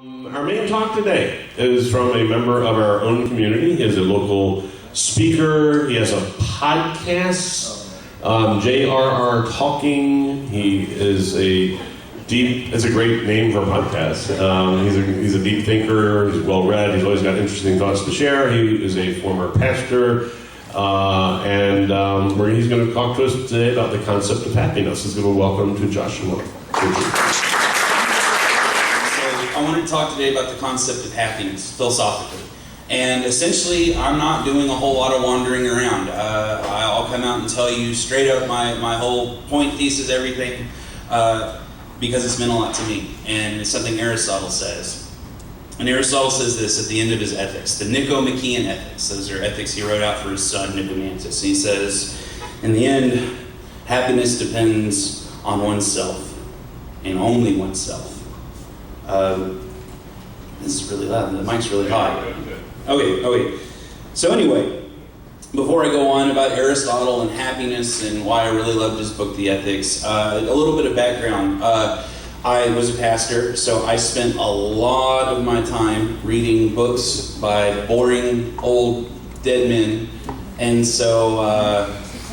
Our main talk today is from a member of our own community. He is a local speaker. He has a podcast, JRR Talking. He is it's a great name for a podcast. He's a deep thinker. He's well read. He's always got interesting thoughts to share. He is a former pastor. He's going to talk to us today about the concept of happiness. Let's give a welcome to Joshua. I wanted to talk today about the concept of happiness, philosophically. And essentially, I'm not doing a whole lot of wandering around. I'll come out and tell you straight up my whole point, thesis, everything, because it's meant a lot to me. And it's something Aristotle says. And Aristotle says this at the end of his Ethics, the Nicomachean Ethics. Those are ethics he wrote out for his son, Nicomantus. And he says, in the end, happiness depends on oneself, and only oneself. This is really loud. The mic's really high. Okay. So anyway, before I go on about Aristotle and happiness and why I really loved his book, The Ethics, a little bit of background. I was a pastor, so I spent a lot of my time reading books by boring old dead men. And so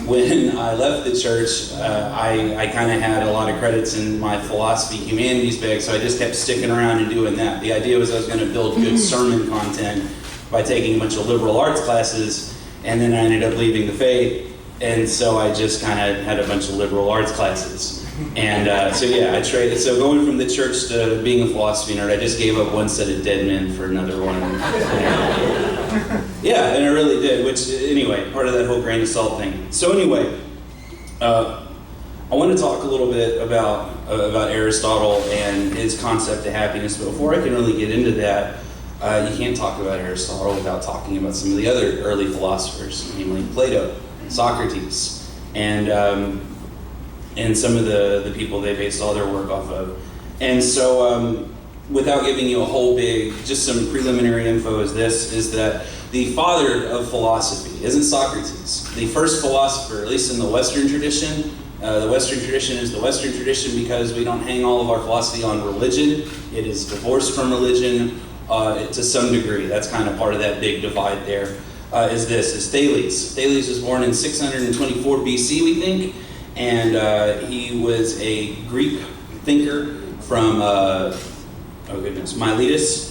when I left the church, I kind of had a lot of credits in my philosophy humanities bag, so I just kept sticking around and doing that. The idea was I was going to build good sermon content by taking a bunch of liberal arts classes, and then I ended up leaving the faith, and so I just kind of had a bunch of liberal arts classes. And I traded. So going from the church to being a philosophy nerd, I just gave up one set of dead men for another one. Yeah, and I really did, which, anyway, part of that whole grain of salt thing. So anyway, I want to talk a little bit about Aristotle and his concept of happiness, but before I can really get into that, you can't talk about Aristotle without talking about some of the other early philosophers, namely Plato, Socrates, and some of the people they based all their work off of. And so, without giving you a whole big, just some preliminary info is that the father of philosophy isn't Socrates. The first philosopher, at least in the Western tradition, the Western tradition is the Western tradition because we don't hang all of our philosophy on religion. It is divorced from religion to some degree. That's kind of part of that big divide there. Is Thales. Thales was born in 624 BC, we think, and he was a Greek thinker from, Miletus.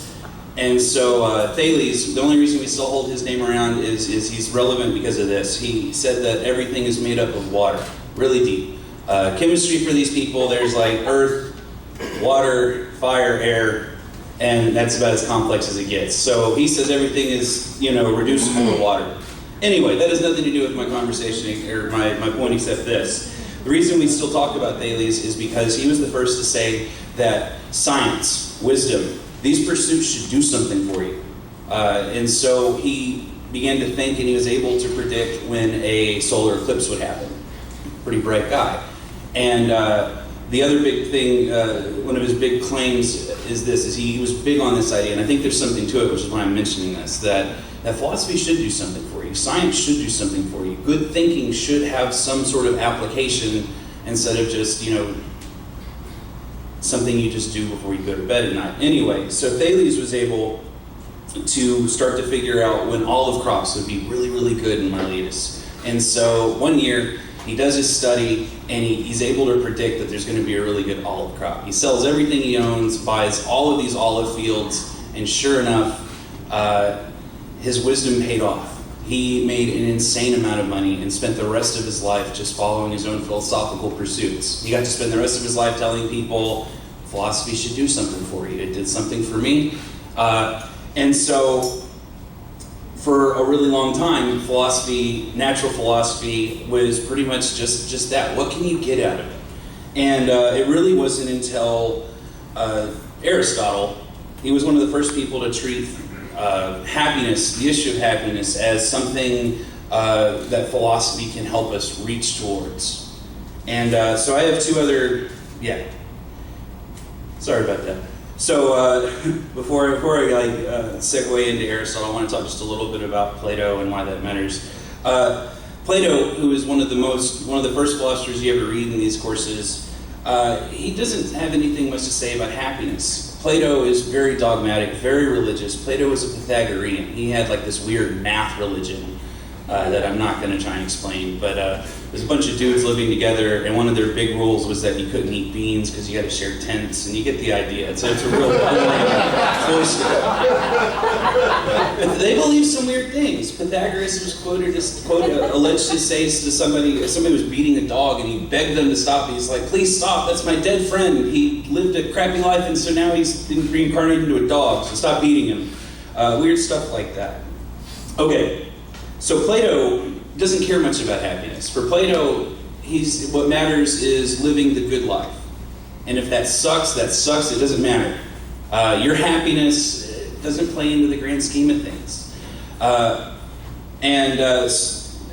And so Thales, the only reason we still hold his name around is he's relevant because of this. He said that everything is made up of water, really deep. Chemistry for these people, there's like earth, water, fire, air, and that's about as complex as it gets. So he says everything is, reducible to water. Anyway, that has nothing to do with my conversation or my point except this. The reason we still talk about Thales is because he was the first to say that science, wisdom, these pursuits should do something for you. And so he began to think, and he was able to predict when a solar eclipse would happen. Pretty bright guy. And the other big thing, one of his big claims is he was big on this idea, and I think there's something to it, which is why I'm mentioning this, that philosophy should do something for you. Science should do something for you. Good thinking should have some sort of application instead of just, something you just do before you go to bed at night. Anyway, so Thales was able to start to figure out when olive crops would be really, really good in Miletus. And so one year, he does his study, and he's able to predict that there's going to be a really good olive crop. He sells everything he owns, buys all of these olive fields, and sure enough, his wisdom paid off. He made an insane amount of money and spent the rest of his life just following his own philosophical pursuits. He got to spend the rest of his life telling people, philosophy should do something for you. It did something for me. And so, for a really long time, natural philosophy was pretty much just that. What can you get out of it? And it really wasn't until Aristotle, he was one of the first people to treat happiness, the issue of happiness, as something that philosophy can help us reach towards. And so I have two other, sorry about that. So before I segue into Aristotle, I want to talk just a little bit about Plato and why that matters. Plato, who is one of the first philosophers you ever read in these courses, he doesn't have anything much to say about happiness. Plato is very dogmatic, very religious. Plato was a Pythagorean. He had like this weird math religion that I'm not going to try and explain, but there's a bunch of dudes living together, and one of their big rules was that you couldn't eat beans because you had to share tents, and you get the idea. It's a real cloister. They believe some weird things. Pythagoras was alleged to say to somebody was beating a dog, and he begged them to stop. He's like, "Please stop, that's my dead friend. He lived a crappy life, and so now he's been reincarnated into a dog, so stop beating him." Weird stuff like that. Okay. So Plato doesn't care much about happiness. For Plato, what matters is living the good life. And if that sucks, that sucks. It doesn't matter. Your happiness doesn't play into the grand scheme of things.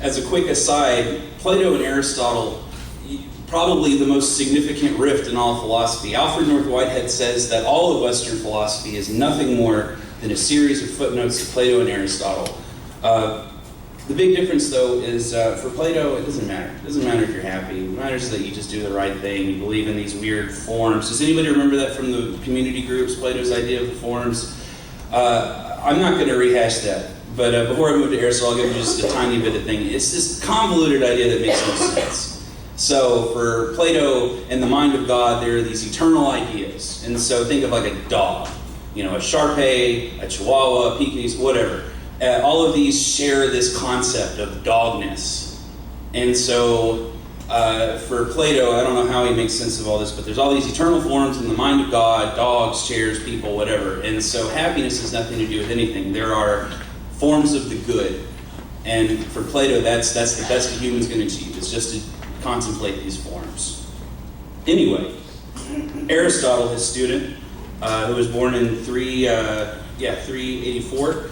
As a quick aside, Plato and Aristotle, probably the most significant rift in all of philosophy. Alfred North Whitehead says that all of Western philosophy is nothing more than a series of footnotes to Plato and Aristotle. The big difference, though, is for Plato, it doesn't matter. It doesn't matter if you're happy. It matters that you just do the right thing. You believe in these weird forms. Does anybody remember that from the community groups, Plato's idea of the forms? I'm not going to rehash that. But before I move to Aristotle, I'll give you just a tiny bit of thing. It's this convoluted idea that makes no sense. So for Plato, in the mind of God, there are these eternal ideas. And so think of like a dog. A Shar-Pei, a Chihuahua, a Pekingese, whatever. All of these share this concept of dogness. And so for Plato, I don't know how he makes sense of all this, but there's all these eternal forms in the mind of God, dogs, chairs, people, whatever. And so happiness has nothing to do with anything. There are forms of the good. And for Plato, that's the best a human's going to achieve. It's just to contemplate these forms. Anyway, Aristotle, his student, who was born in 384,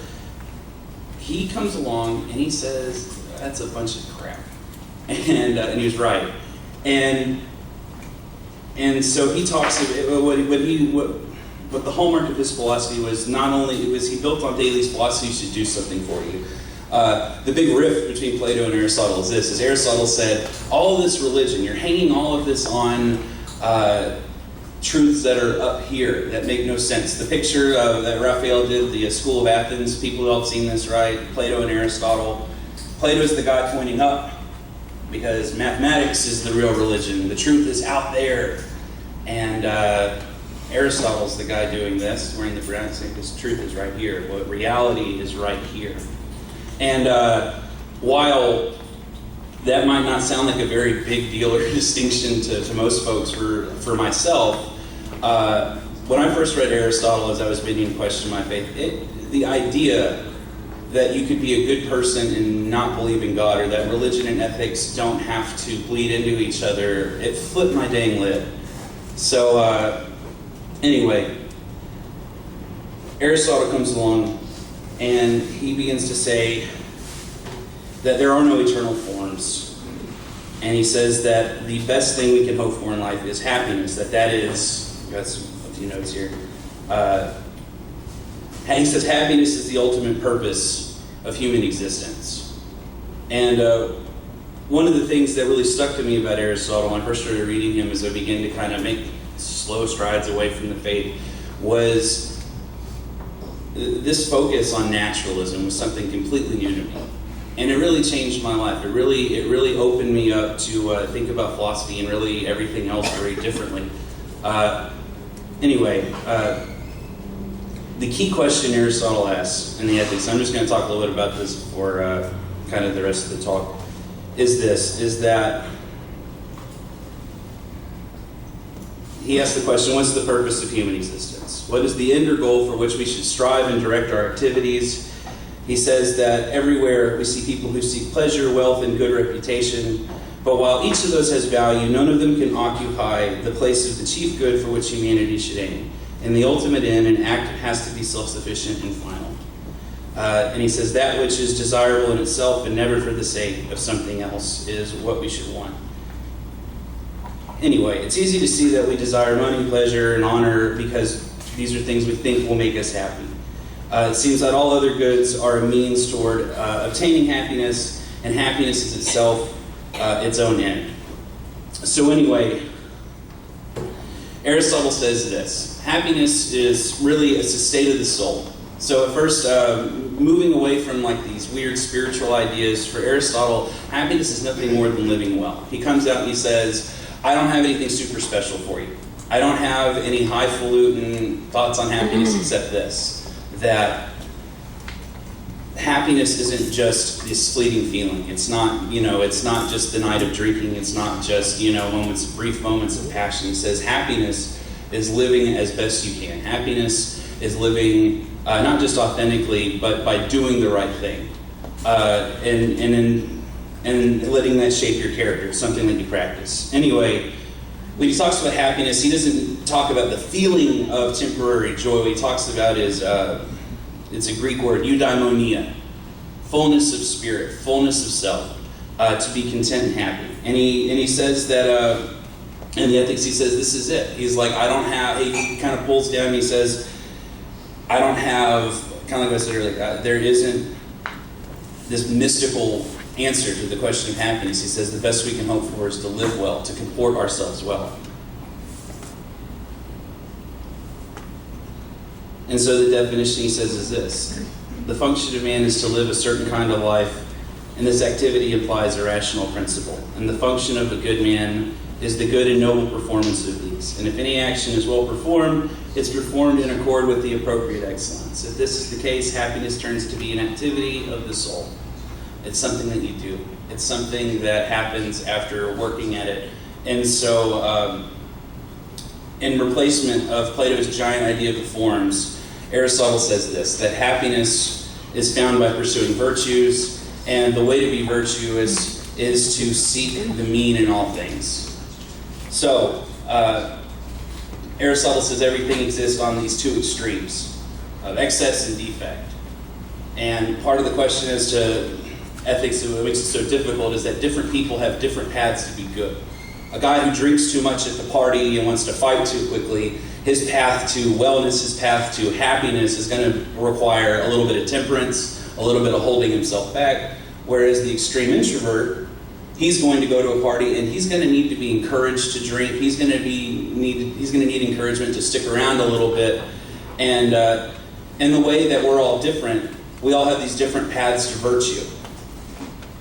he comes along and he says, "That's a bunch of crap," and he was right. And so he talks about what the hallmark of his philosophy was. Not only he built on Thales' philosophy should do something for you. The big rift between Plato and Aristotle is this: Aristotle said, all of this religion, you're hanging all of this on truths that are up here that make no sense. The picture that Raphael did, the School of Athens, people have all seen this, right? Plato and Aristotle. Plato's the guy pointing up because mathematics is the real religion. The truth is out there. And Aristotle's the guy doing this, wearing the brown, saying this truth is right here. What reality is right here. And while that might not sound like a very big deal or distinction to most folks, for myself, when I first read Aristotle as I was beginning to question my faith, the idea that you could be a good person and not believe in God, or that religion and ethics don't have to bleed into each other, it flipped my dang lid. So anyway, Aristotle comes along and he begins to say that there are no eternal forms. And he says that the best thing we can hope for in life is happiness, that is, got a few notes here. He says happiness is the ultimate purpose of human existence. And one of the things that really stuck to me about Aristotle when I first started reading him as I began to kind of make slow strides away from the faith was this focus on naturalism was something completely new to me. And it really changed my life. It really opened me up to think about philosophy and really everything else very differently. Anyway, the key question Aristotle asks in the Ethics, I'm just going to talk a little bit about this before kind of the rest of the talk, is that he asks the question, what's the purpose of human existence? What is the end or goal for which we should strive and direct our activities? He says that everywhere we see people who seek pleasure, wealth, and good reputation, but while each of those has value, none of them can occupy the place of the chief good for which humanity should aim. In the ultimate end, an act has to be self-sufficient and final. And he says that which is desirable in itself and never for the sake of something else is what we should want. Anyway, it's easy to see that we desire money, pleasure, and honor because these are things we think will make us happy. It seems that all other goods are a means toward obtaining happiness, and happiness is itself its own end. So anyway, Aristotle says this: happiness is really, it's a state of the soul. So at first, moving away from like these weird spiritual ideas, for Aristotle, happiness is nothing more than living well. He comes out and he says, I don't have anything super special for you. I don't have any highfalutin thoughts on happiness except this, that happiness isn't just this fleeting feeling. It's not, it's not just the night of drinking. It's not just, brief moments of passion. He says happiness is living as best you can. Happiness is living not just authentically, but by doing the right thing, and letting that shape your character. It's something that you practice. Anyway, when he talks about happiness, he doesn't talk about the feeling of temporary joy. What he talks about is, it's a Greek word, eudaimonia, fullness of spirit, fullness of self, to be content and happy. And he says that, in the Ethics, he says this is it. He's like, he kind of pulls down and he says, I don't have, kind of like I said earlier, there isn't this mystical answer to the question of happiness. He says the best we can hope for is to live well, to comport ourselves well. And so the definition he says is this: the function of man is to live a certain kind of life, and this activity implies a rational principle. And the function of a good man is the good and noble performance of these. And if any action is well performed, it's performed in accord with the appropriate excellence. If this is the case, happiness turns to be an activity of the soul. It's something that you do. It's something that happens after working at it. And so, in replacement of Plato's giant idea of the forms, Aristotle says this, that happiness is found by pursuing virtues, and the way to be virtuous is to seek the mean in all things. So, Aristotle says everything exists on these two extremes of excess and defect. And part of the question as to ethics, what makes it so difficult, is that different people have different paths to be good. A guy who drinks too much at the party and wants to fight too quickly, his path to wellness, his path to happiness is going to require a little bit of temperance, a little bit of holding himself back. Whereas the extreme introvert, he's going to go to a party and he's going to need to be encouraged to drink. He's going to need encouragement to stick around a little bit. And in the way that we're all different, we all have these different paths to virtue.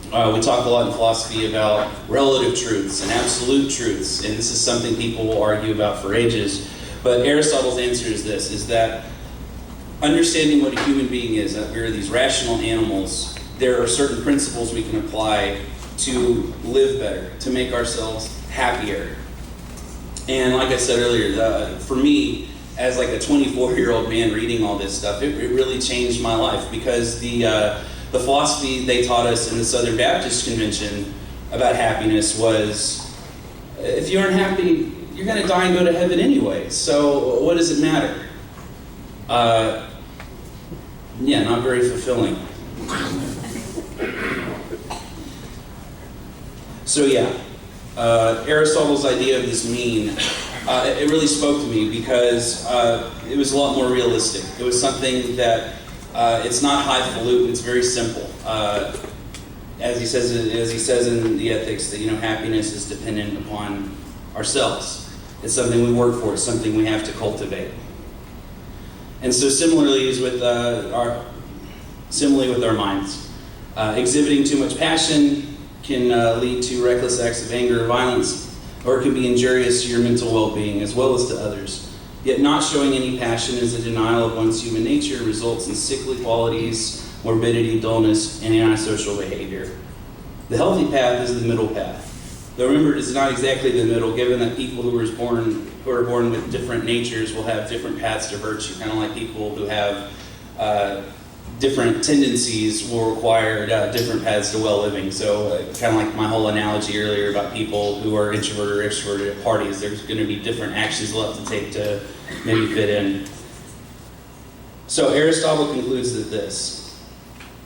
We talk a lot in philosophy about relative truths and absolute truths, and this is something people will argue about for ages. But Aristotle's answer is this, is that understanding what a human being is, that we're these rational animals, there are certain principles we can apply to live better, to make ourselves happier. And like I said earlier, for me, as like a 24-year-old man reading all this stuff, it really changed my life, because the philosophy they taught us in the Southern Baptist Convention about happiness was, if you aren't happy, you're going to die and go to heaven anyway, so what does it matter? Yeah, not very fulfilling. So yeah, Aristotle's idea of this mean, it really spoke to me, because it was a lot more realistic. It was something that it's not highfalutin, it's very simple. As he says in the Ethics, that happiness is dependent upon ourselves. It's something we work for. It's something we have to cultivate. And so similarly is with our minds. Exhibiting too much passion can lead to reckless acts of anger or violence, or it can be injurious to your mental well-being as well as to others. Yet not showing any passion is a denial of one's human nature, results in sickly qualities, morbidity, dullness, and antisocial behavior. The healthy path is the middle path. Though remember, it's not exactly the middle, given that people who are born with different natures will have different paths to virtue, kind of like people who have different tendencies will require different paths to well-living. So kind of like my whole analogy earlier about people who are introverted or extroverted at parties, there's going to be different actions they'll have to take to maybe fit in. So Aristotle concludes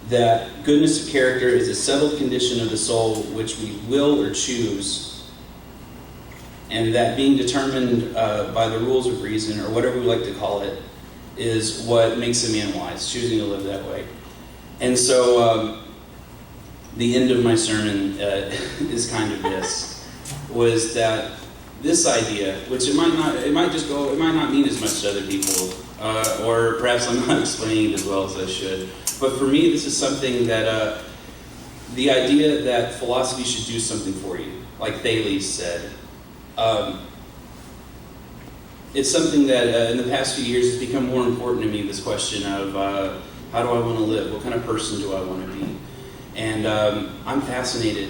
that goodness of character is a settled condition of the soul which we will or choose, and that being determined by the rules of reason, or whatever we like to call it, is what makes a man wise, choosing to live that way. And so the end of my sermon is kind of this, was that this idea, which it might not mean as much to other people, or perhaps I'm not explaining it as well as I should. But for me, this is something that the idea that philosophy should do something for you, like Thales said. It's something that in the past few years has become more important to me, this question of how do I want to live? What kind of person do I want to be? And I'm fascinated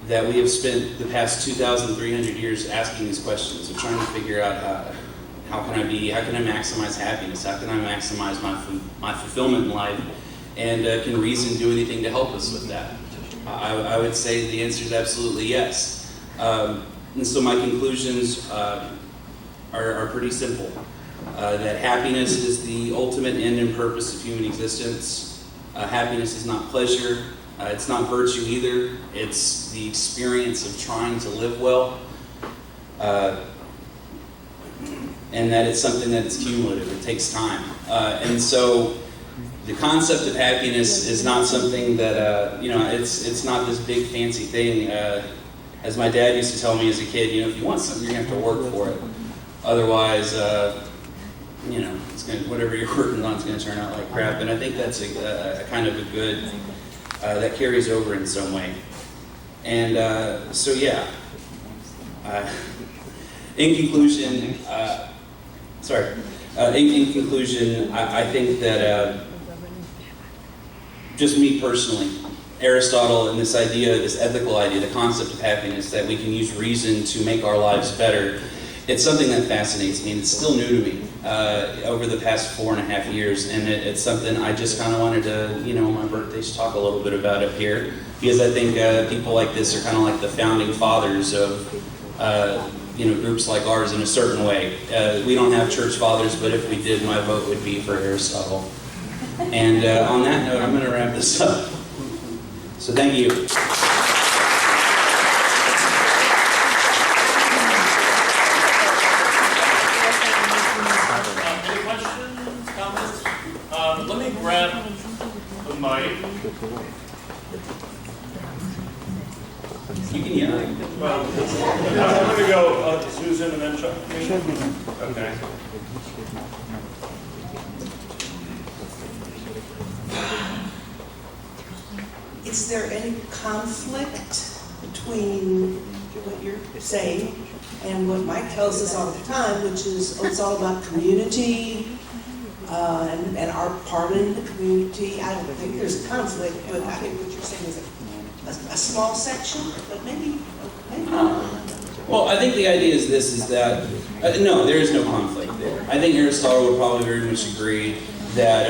that we have spent the past 2,300 years asking these questions of trying to figure out how can I maximize happiness? How can I maximize my fulfillment in life? And can reason do anything to help us with that? I would say the answer is absolutely yes. And so my conclusions are pretty simple. That happiness is the ultimate end and purpose of human existence. Happiness is not pleasure. It's not virtue either. It's the experience of trying to live well. And that it's something that is cumulative. It takes time. And so the concept of happiness is not something that, it's not this big fancy thing. As my dad used to tell me as a kid, if you want something, you're going to have to work for it. Otherwise, whatever you're working on is going to turn out like crap. And I think that's a kind of a good, that carries over in some way. And in conclusion, I think that just me personally, Aristotle and this idea, this ethical idea, the concept of happiness, that we can use reason to make our lives better, it's something that fascinates me, and it's still new to me over the past 4.5 years, and it's something I just kind of wanted to, on my birthday, talk a little bit about it here, because I think people like this are kind of like the founding fathers of, groups like ours in a certain way. We don't have church fathers, but if we did, my vote would be for Aristotle. And on that note, I'm going to wrap this up. So thank you. Any questions, comments? Let me grab the mic. You can yell. Well, I'm going to go Susan and then Chuck. Okay. Is there any conflict between what you're saying and what Mike tells us all the time, which is it's all about community and our part in the community? I don't think there's a conflict, but I think what you're saying is a small section, but maybe not. Well, I think the idea is this, is that, no, there is no conflict there. I think Aristotle would probably very much agree that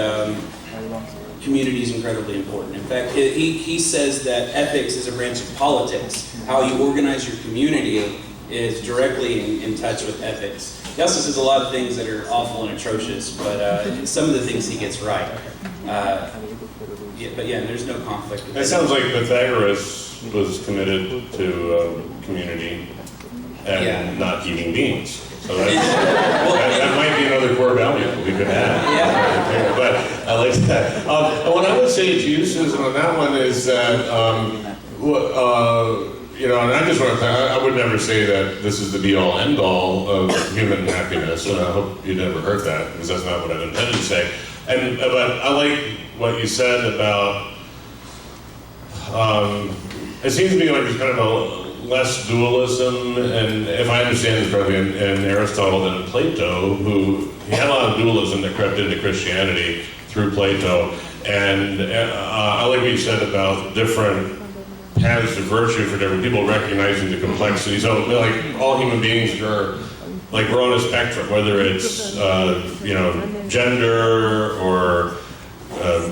community is incredibly important. In fact, he says that ethics is a branch of politics. How you organize your community is directly in touch with ethics. He also says a lot of things that are awful and atrocious, but some of the things he gets right. There's no conflict. It sounds like Pythagoras was committed to community and not eating beans. So that might be another core value we could have. Yeah. But I like that. And what I would say to you, Susan, on that one is that, and I just want to, I would never say that this is the be-all, end-all of human happiness, and I hope you never heard that, because that's not what I intended to say. But I like what you said about, it seems to me like there's kind of a less dualism, and if I understand this correctly, in Aristotle than in Plato, who he had a lot of dualism that crept into Christianity through Plato. And I like what you said about different paths to virtue for different people, recognizing the complexity. So, like, all human beings are, like, we're on a spectrum, whether it's, gender or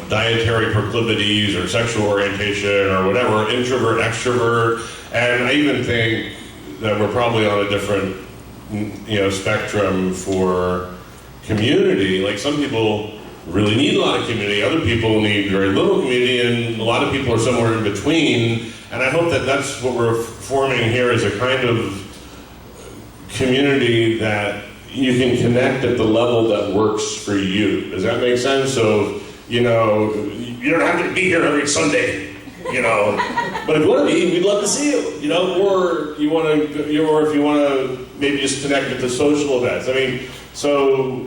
dietary proclivities or sexual orientation or whatever, introvert, extrovert. And I even think that we're probably on a different, spectrum for community. Like, some people really need a lot of community, other people need very little community, and a lot of people are somewhere in between. And I hope that that's what we're forming here, is a kind of community that you can connect at the level that works for you. Does that make sense? So, you don't have to be here every Sunday, but if you want to be, we'd love to see you, or if you want to maybe just connect it to social events. I mean, so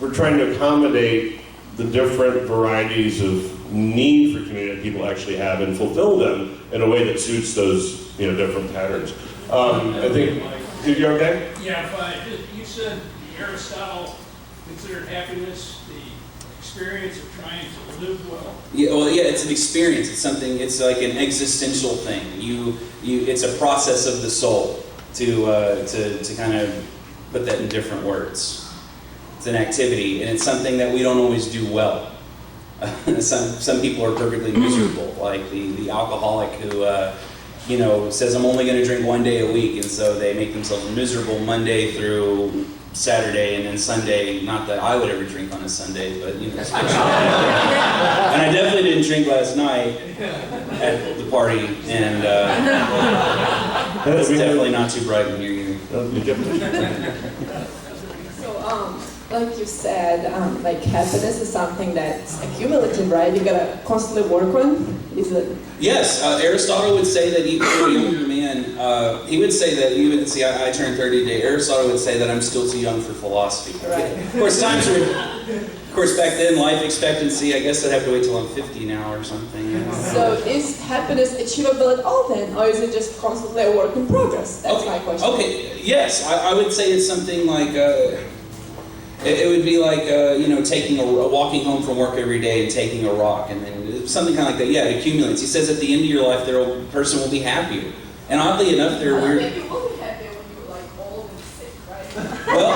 we're trying to accommodate the different varieties of need for community that people actually have and fulfill them in a way that suits those different patterns. I think, you okay? Yeah, fine. You said Aristotle considered happiness the experience of trying to live well. Yeah, well, yeah, it's an experience. It's something. It's like an existential thing. It's a process of the soul to kind of put that in different words. It's an activity, and it's something that we don't always do well. Some people are perfectly miserable, like the alcoholic who says I'm only going to drink one day a week, and so they make themselves miserable Monday through Saturday, and then Sunday. Not that I would ever drink on a Sunday, but especially. And I definitely didn't drink last night at the party, and it's definitely not too bright in here either. So, like you said, like happiness is something that's accumulative, right? You gotta constantly work on. Is it? Yes, Aristotle would say that even for a younger man, he would say that even, see, I turned 30 today, Aristotle would say that I'm still too young for philosophy. Right. Of course, back then, life expectancy, I guess I'd have to wait till I'm 50 now or something. So is happiness achievable at all then, or is it just constantly a work in progress? That's my question. Okay, yes, I would say it's something like, it would be like, walking home from work every day and taking a rock, and then something kind of like that. Yeah, it accumulates. He says at the end of your life, the person will be happier. And oddly enough, they're weird. Maybe you will be happier when you're like old and sick, right? Well,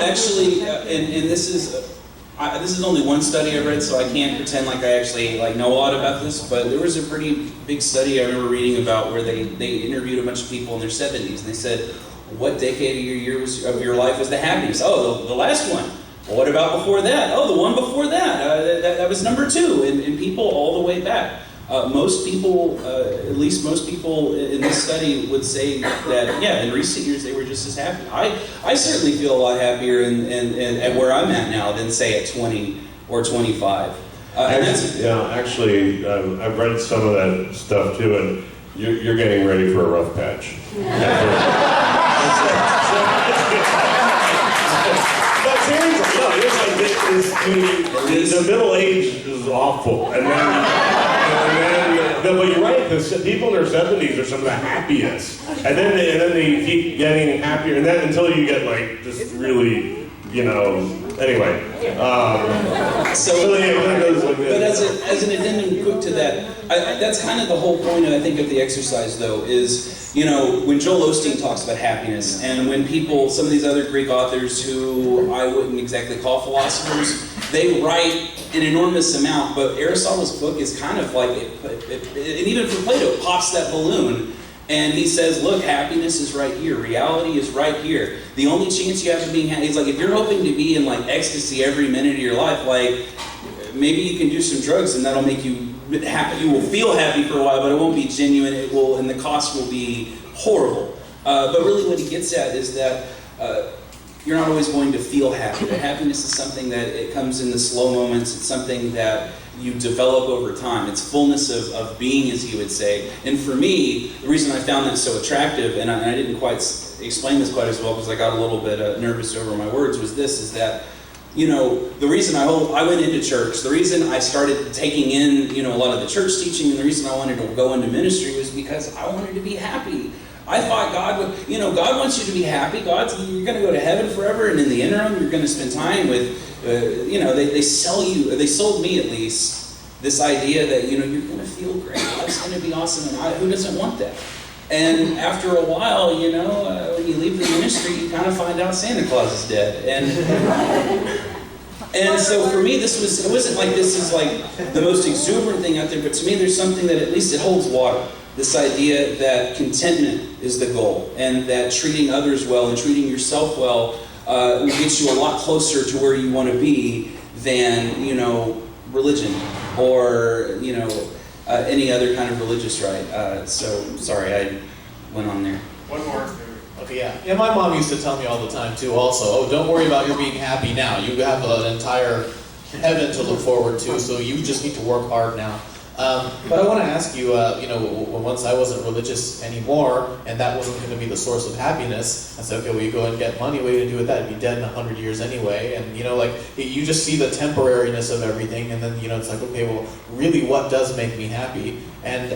actually, and this is only one study I read, so I can't pretend like I actually know a lot about this. But there was a pretty big study I remember reading about where they interviewed a bunch of people in their 70s, and they said, what decade of your life was the happiest? Oh, the last one. Well, what about before that? Oh, the one before that. That was number 2. And people all the way back. Most people, at least most people in this study would say that, yeah, in recent years they were just as happy. I certainly feel a lot happier at where I'm at now than, say, at 20 or 25. Actually, I've read some of that stuff too, and you're getting ready for a rough patch. But seriously, the middle age is awful, and then but you're right. The people in their 70s are some of the happiest, and then they keep getting happier, and then until you get just really. Anyway. But as an addendum quick to that, that's kind of the whole point, I think, of the exercise, though, is, when Joel Osteen talks about happiness, and when some of these other Greek authors who I wouldn't exactly call philosophers, they write an enormous amount, but Aristotle's book is kind of like, and even for Plato, it pops that balloon. And he says, look, happiness is right here. Reality is right here. The only chance you have of being happy is if you're hoping to be in ecstasy every minute of your life, maybe you can do some drugs and that'll make you happy. You will feel happy for a while, but it won't be genuine. And the cost will be horrible. But really what he gets at is that you're not always going to feel happy. That happiness is something that it comes in the slow moments. It's something that you develop over time. It's fullness of being, as he would say. And for me, the reason I found that so attractive, and I didn't quite explain this quite as well because I got a little bit nervous over my words, is that, the reason I went into church, the reason I started taking in, a lot of the church teaching, and the reason I wanted to go into ministry was because I wanted to be happy. I thought God would, God wants you to be happy. You're going to go to heaven forever, and in the interim, you're going to spend time with, they sold me at least this idea that, you're going to feel great. Life's going to be awesome, and who doesn't want that? And after a while, when you leave the ministry, you kind of find out Santa Claus is dead. And so for me, it wasn't like this is the most exuberant thing out there, but to me, there's something that at least it holds water. This idea that contentment is the goal, and that treating others well and treating yourself well will get you a lot closer to where you want to be than, religion or, any other kind of religious rite. So, sorry, I went on there. One more. Okay, yeah. Yeah, my mom used to tell me all the time, too, also, don't worry about your being happy now. You have an entire heaven to look forward to, so you just need to work hard now. But I want to ask you, once I wasn't religious anymore, and that wasn't going to be the source of happiness, I said, okay, well, you go and get money, what are you going to do with that? You'd be dead in 100 years anyway. And, you just see the temporariness of everything, and then, it's like, okay, well, really, what does make me happy? And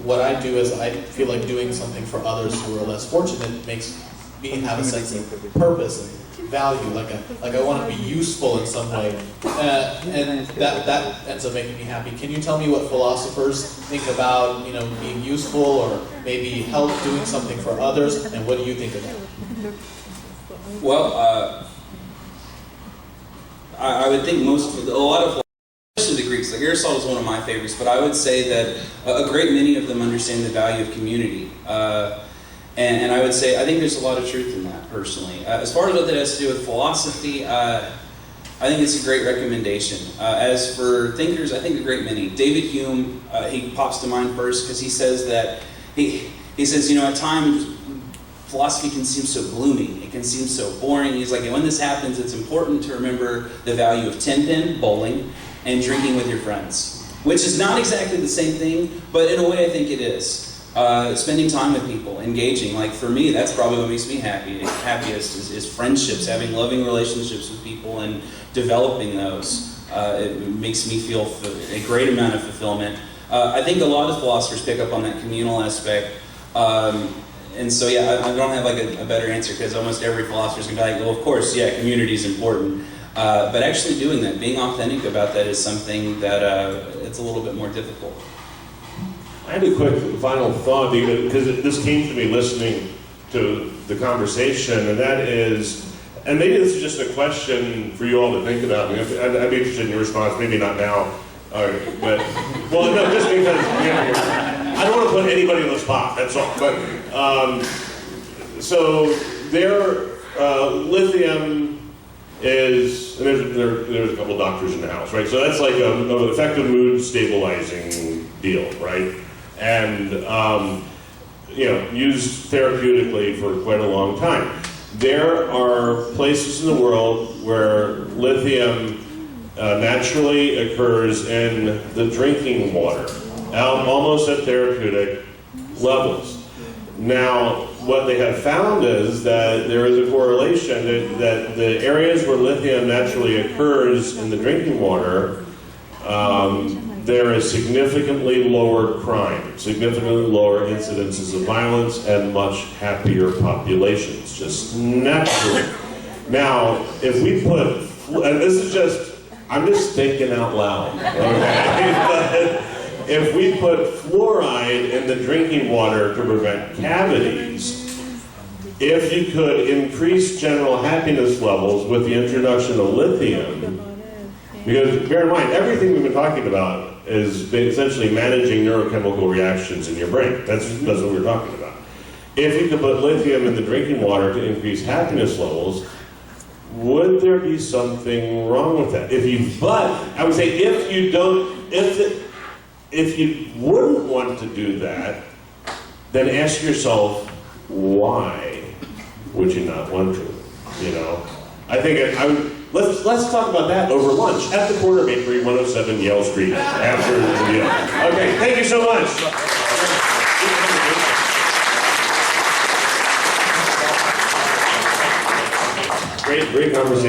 what I do is I feel like doing something for others who are less fortunate makes me have a sense of purpose and value, like I want to be useful in some way, and that ends up making me happy. Can you tell me what philosophers think about, being useful or maybe help doing something for others, and what do you think of that? Well, I would think a lot of, especially the Greeks, like Aristotle is one of my favorites, but I would say that a great many of them understand the value of community. And I would say, I think there's a lot of truth in that, personally. As far as what that has to do with philosophy, I think it's a great recommendation. As for thinkers, I think a great many. David Hume, he pops to mind first, because he says that, he says, at times, philosophy can seem so gloomy, it can seem so boring. He's like, and when this happens, it's important to remember the value of 10-pin, bowling, and drinking with your friends. Which is not exactly the same thing, but in a way I think it is. Spending time with people, engaging. Like for me, that's probably what makes me happiest is friendships, having loving relationships with people and developing those. It makes me feel a great amount of fulfillment. I think a lot of philosophers pick up on that communal aspect. And so yeah, I don't have like a better answer, because almost every philosopher is going to be like, well, of course, yeah, community is important. But actually doing that, being authentic about that is something that it's a little bit more difficult. I had a quick final thought, because this came to me listening to the conversation, and that is, and maybe this is just a question for you all to think about. I'd be interested in your response, maybe not now, but, well, no, just because, I don't want to put anybody on the spot, that's all. But, so their lithium is, and there's a couple doctors in the house, right? So that's like an effective mood stabilizing deal, right? And used therapeutically for quite a long time. There are places in the world where lithium naturally occurs in the drinking water, almost at therapeutic levels. Now, what they have found is that there is a correlation that the areas where lithium naturally occurs in the drinking water, there is significantly lower crime, significantly lower incidences of violence, and much happier populations, just naturally. Now, if we put, and this is just, I'm just thinking out loud, okay? If we put fluoride in the drinking water to prevent cavities, if you could increase general happiness levels with the introduction of lithium, because bear in mind, everything we've been talking about is essentially managing neurochemical reactions in your brain. That's what we're talking about. If you could put lithium in the drinking water to increase happiness levels, would there be something wrong with that? But I would say if you wouldn't want to do that, then ask yourself, why would you not want to? I think let's talk about that over lunch at the Corner Bakery, 107 Yale Street, after the deal. Okay, thank you so much. Great conversation.